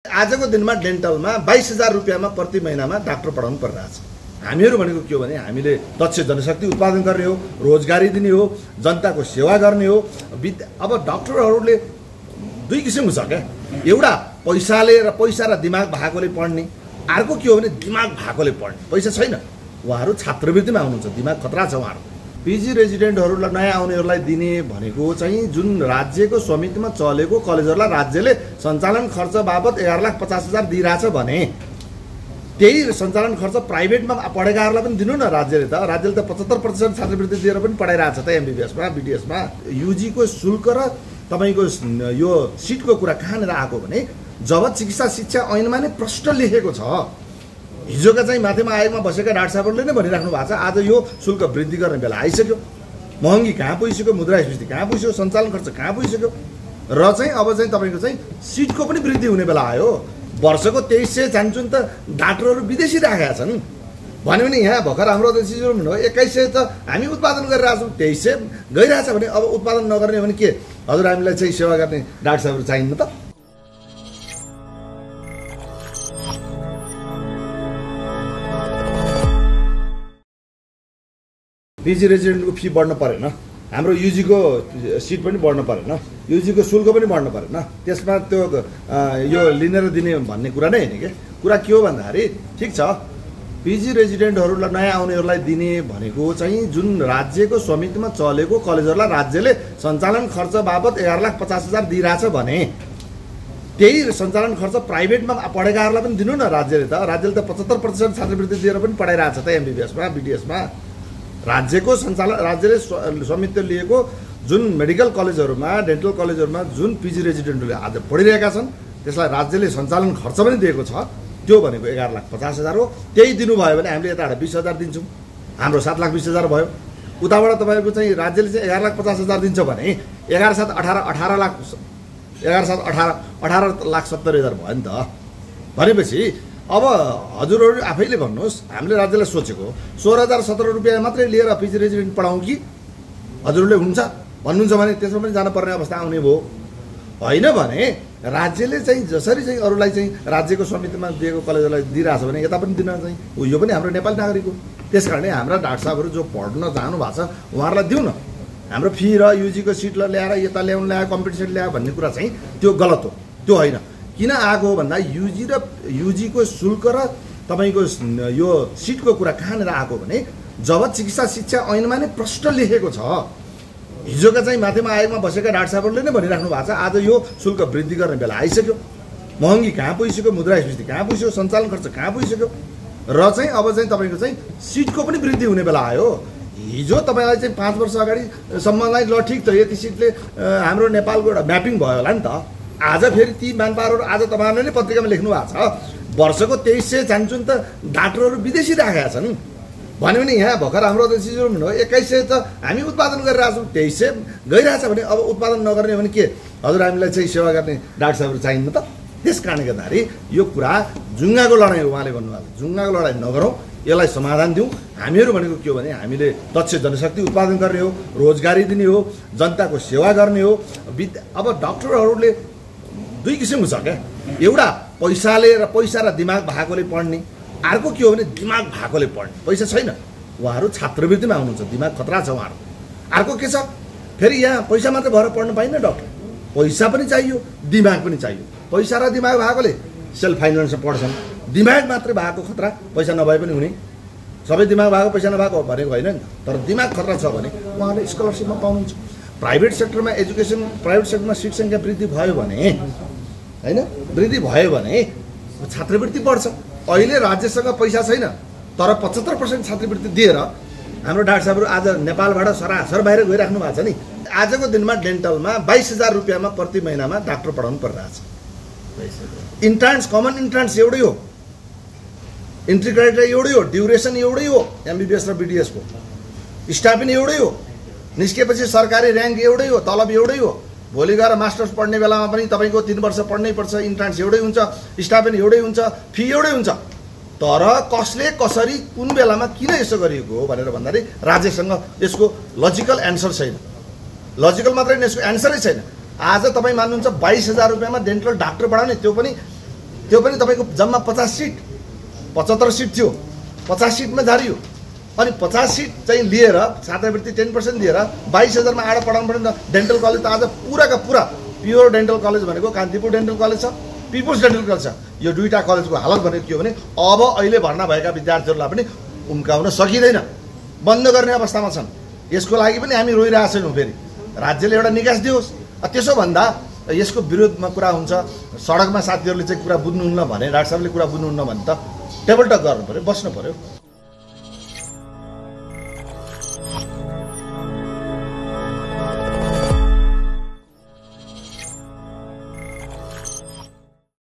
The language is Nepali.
आजको दिनमा डेन्टलमा 22,000 रुपियाँमा प्रति महिनामा डाक्टर पढाउनु परिरहेछ। हामीहरू भनेको के हो भने हामीले दक्ष जनशक्ति उत्पादन गर्ने हो, रोजगारी दिने हो, जनताको सेवा गर्ने हो। अब डाक्टरहरूले दुई किसिमको छ क्या, एउटा पैसाले र पैसा र दिमाग भएकोले पढ्ने, अर्को के हो भने दिमाग भएकोले पढ्ने। पैसा छैन, उहाँहरू छात्रवृत्तिमा आउनुहुन्छ, दिमाग खतरा छ उहाँहरू। पिजी रेजिडेन्टहरूलाई नयाँ आउनेहरूलाई दिने भनेको चाहिँ जुन राज्यको समितिमा चलेको कलेजहरूलाई राज्यले सञ्चालन खर्च बाबत 11,50,000 दिइरहेछ भने त्यही सञ्चालन खर्च प्राइभेटमा पढेकाहरूलाई पनि दिनु न राज्यले त। राज्यले त 75% छात्रवृत्ति दिएर पनि पढाइरहेछ त एमबिबिएसमा, बिटिएसमा। युजीको शुल्क र तपाईँको यो सिटको कुरा कहाँनिर आएको भने जब चिकित्सा शिक्षा ऐनमा नै प्रष्ट लेखेको छ। हिजोका चाहिँ माथिमा आयोगमा बसेका डाक्टर साहबहरूले नै भनिराख्नु भएको छ आज यो शुल्क वृद्धि गर्ने बेला आइसक्यो। महँगी कहाँ पुगिसक्यो, मुद्रास्फीति कहाँ पुगिसक्यो, सञ्चालन खर्च कहाँ पुगिसक्यो र चाहिँ अब चाहिँ तपाईँको चाहिँ सिटको पनि वृद्धि हुने बेला आयो। वर्षको 2300 जान्छन् त डाक्टरहरू विदेशी राखेका छन् भन्यो भने यहाँ भर्खर हाम्रो डिसिजन हो 2100 त हामी उत्पादन गरिरहेछौँ, 2300 गइरहेछ भने अब उत्पादन नगर्ने भने के हजुर हामीलाई चाहिँ सेवा गर्ने डाक्टर साहबहरू चाहिन्न त। पिजी रेजिडेन्टको फी बढ्न परेन, हाम्रो युजीको सिट पनि बढ्न परेन, युजीको शुल्क पनि बढ्न परेन। त्यसमा त्यो यो लिनेर दिने भन्ने कुरा नै होइन क्या। कुरा के हो भन्दाखेरि ठिक छ पिजी रेजिडेन्टहरूलाई नयाँ आउनेहरूलाई दिने भनेको चाहिँ जुन राज्यको समितिमा चलेको कलेजहरूलाई राज्यले सञ्चालन खर्च बाबत 11,50,000 दिइरहेछ भने त्यही सञ्चालन खर्च प्राइभेटमा पढेकाहरूलाई पनि दिनु न राज्यले त। राज्यले त 75% छात्रवृत्ति दिएर पनि पढाइरहेछ त एमबिबिएसमा, बिटिएसमा। राज्यको सञ्चालन राज्यले समितिले लिएको जुन मेडिकल कलेजहरूमा, डेन्टल कलेजहरूमा जुन पिजी रेजिडेन्टहरूले आज पढिरहेका छन् त्यसलाई राज्यले सञ्चालन खर्च पनि दिएको छ। त्यो भनेको 11,50,000 हो। त्यही दिनुभयो भने हामीले यताबाट 20,000 दिन्छौँ, हाम्रो 7,20,000 भयो। उताबाट तपाईँको चाहिँ राज्यले चाहिँ 11,50,000 दिन्छ भने 11,70,000 भयो नि त। भनेपछि अब हजुरहरू आफैले भन्नुहोस्, हामीले राज्यलाई सोचेको 16,017 रुपियाँ मात्रै लिएर पिजी रेजिडेन्ट पढाउँ कि हजुरहरूले हुन्छ भन्नुहुन्छ भने त्यसमा पनि जानुपर्ने अवस्था आउने भयो। होइन भने राज्यले चाहिँ जसरी चाहिँ अरूलाई चाहिँ राज्यको समितिमा दिएको कलेजलाई दिइरहेछ भने यता पनि दिन चाहिँ यो पनि हाम्रो नेपाली नागरिक हो। त्यस कारणले हाम्रा डाक्टर साहबहरू जो पढ्न जानु भएको छ उहाँहरूलाई दिउँ न। हाम्रो फी र युजीको सिटलाई ल्याएर यता ल्याउनु ल्यायो, कम्पिटिसन ल्यायो भन्ने कुरा चाहिँ त्यो गलत हो, त्यो होइन। किन आएको हो भन्दा युजी र युजीको शुल्क र तपाईँको यो सिटको कुरा कहाँनिर आएको भने जब चिकित्सा शिक्षा ऐनमा नै प्रष्ट लेखेको छ। हिजोका चाहिँ माथिमा आयोगमा बसेका डाक्टर साहबहरूले नै भनिराख्नु भएको छ आज यो शुल्क वृद्धि गर्ने बेला आइसक्यो। महँगी कहाँ पुगिसक्यो, मुद्रास्फीति कहाँ पुगिसक्यो, सञ्चालन खर्च कहाँ पुगिसक्यो र चाहिँ अब चाहिँ तपाईँको चाहिँ सिटको पनि वृद्धि हुने बेला आयो। हिजो तपाईँलाई चाहिँ 5 वर्ष अगाडिसम्मलाई ल ठिक त यति सिटले हाम्रो नेपालको एउटा म्यापिङ भयो होला नि त। आज फेरि ती म्यानपावरहरू आज तपाईँहरूले नै पत्रिकामा लेख्नु भएको छ वर्षको 2300 जान्छन् त डाक्टरहरू विदेशी राखेका छन् भन्यो भने यहाँ भर्खर हाम्रो डिसिजन हो 2100 त हामी उत्पादन गरिरहेछौँ, 2300 गइरहेछ भने अब उत्पादन नगर्ने भने के हजुर हामीलाई चाहिँ सेवा गर्ने डाक्टर साहबहरू चाहिन्न त। त्यस कारणले गर्दाखेरि यो कुरा जुङ्गाको लडाइँ हो। उहाँले भन्नुभएको जुङ्गाको लडाइँ नगरौँ, यसलाई समाधान दिउँ। हामीहरू भनेको के हो भने हामीले दक्ष जनशक्ति उत्पादन गर्ने हो, रोजगारी दिने हो, जनताको सेवा गर्ने हो। अब डाक्टरहरूले दुई किसिमको छ क्या, एउटा पैसाले र पैसा र दिमाग भएकोले पढ्ने, अर्को के हो भने दिमाग भएकोले पढ्ने। पैसा छैन, उहाँहरू छात्रवृत्तिमा आउनुहुन्छ, दिमाग खतरा छ उहाँहरू। अर्को के छ फेरि यहाँ पैसा मात्रै भएर पढ्नु पाइन्न डाक्टर, पैसा पनि चाहियो, दिमाग पनि चाहियो। पैसा र दिमाग भएकोले सेल्फ फाइनेन्समा पढ्छन्, दिमाग मात्रै भएको खतरा, पैसा नभए पनि हुने। सबै दिमाग भएको पैसा नभएको भनेको होइन नि, तर दिमाग खतरा छ भने उहाँले स्कलरसिपमा पाउनुहुन्छ। प्राइभेट सेक्टरमा एजुकेसन, प्राइभेट सेक्टरमा सिट सङ्ख्या वृद्धि भयो भने होइन, वृद्धि भयो भने छात्रवृत्ति बढ्छ। अहिले राज्यसँग पैसा छैन तर 75% छात्रवृत्ति दिएर हाम्रो डाक्टर साहबहरू आज नेपालबाट सरासर बाहिर गइराख्नु भएको छ नि। आजको दिनमा डेन्टलमा 22,000 रुपियाँमा प्रति महिनामा डाक्टर पढाउनु परिरहेछ। इन्ट्रान्स, कमन इन्ट्रान्स एउटै हो, इन्ट्री क्राइटेरिया एउटै हो, ड्युरेसन एउटै हो, एमबिबिएस र बिडिएसको स्टाफ पनि एउटै हो, निस्केपछि सरकारी ऱ्याङ्क एउटै हो, तलब एउटै हो। भोलि गएर मास्टर्स पढ्ने बेलामा पनि तपाईँको 3 वर्ष पढ्नै पर्छ, इन्ट्रान्स एउटै हुन्छ, स्टाफ पनि एउटै हुन्छ, फी एउटै हुन्छ। तर कसले कसरी कुन बेलामा किन यसो गरिएको हो भनेर भन्दाखेरि राज्यसँग यसको लजिकल एन्सर छैन। लजिकल मात्रै यसको एन्सरै छैन। आज तपाईँ मान्नुहुन्छ 22,000 रुपियाँमा डेन्टल डाक्टर पढाउने, त्यो पनि त्यो पनि तपाईँको जम्मा 50 सिट 75 सिट थियो 50 सिटमा झारियो अनि 50 सिट चाहिँ लिएर छात्रवृत्ति 10% दिएर 22,000 मा आएर पढाउनु पर्ने डेन्टल कलेज त आज पुराका पुरा प्योर डेन्टल कलेज भनेको कान्तिपुर डेन्टल कलेज छ पिपुल्स डेन्टल कलेज छ यो दुईटा कलेजको हालत भनेको के हो भने अब अहिले भर्ना भएका विद्यार्थीहरूलाई पनि उम्काउन सकिँदैन बन्द गर्ने अवस्थामा छन् यसको लागि पनि हामी रोइरहेका छैनौँ फेरि राज्यले एउटा निकास दियोस् त्यसो भन्दा यसको विरोधमा कुरा हुन्छ सडकमा साथीहरूले चाहिँ कुरा बुझ्नुहुन्न भने डाक्टर साहबले कुरा बुझ्नुहुन्न भने त टेबल टक गर्नु पर्यो बस्नु पर्यो